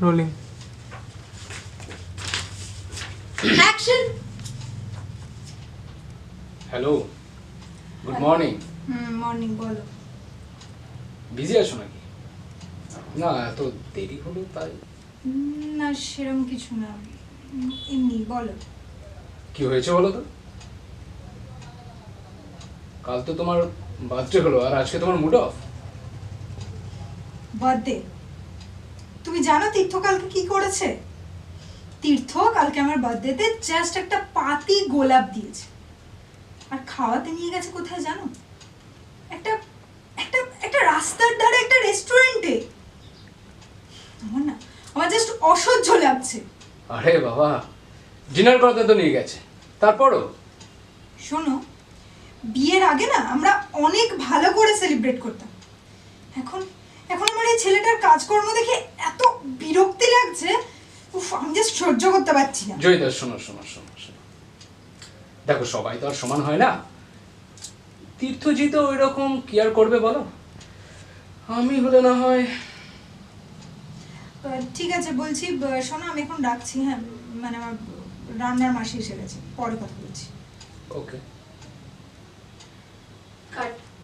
Rolling. Action. Hello, good morning. Morning, বলো। Busy আছো নাকি? না এত দেরি হলো তাই। না সেরকম কিছু না, এমনি বলো। কি হয়েছে বলো তো? কাল তো তোমার বার্থডে হলো আর আজকে তোমার মুড অফ। বার্থডে? তুমি জানো তীর্থ কালকে কি করেছে? তীর্থ কালকে আমার বার্থডেতে জাস্ট একটা পাতি গোলাপ দিয়েছে, আর খাওয়াতে নিয়ে গেছে কোথায় জানো? একটা একটা একটা রাস্তার ধারে একটা রেস্টুরেন্টে। আমার জাস্ট অসহ্য লাগছে। আরে বাবা, ডিনার করতে তো নিয়ে গেছে, তারপরও? শোনো, বিয়ের আগে না আমরা অনেক ভালো করে সেলিব্রেট করতাম। এখন এখন আমার এই ছেলেটার কাজকর্ম দেখে এত বিরক্তি লাগছে, উফ, আমি জাস্ট সহ্য করতে পারছি না। জয়িতা শোনো শোনো শোনো শোনো, দেখো সবাই তো আর সমান হয় না। তীর্থজি তো ওই রকম কেয়ার করবে বলো, আমি হলে না হয়। ঠিক আছে বলছি, শোনো আমি এখন ডাকছি, হ্যাঁ মানে আমার রান্নার মাসি এসে গেছে, পরে কথা বলছি। ওকে। কাট।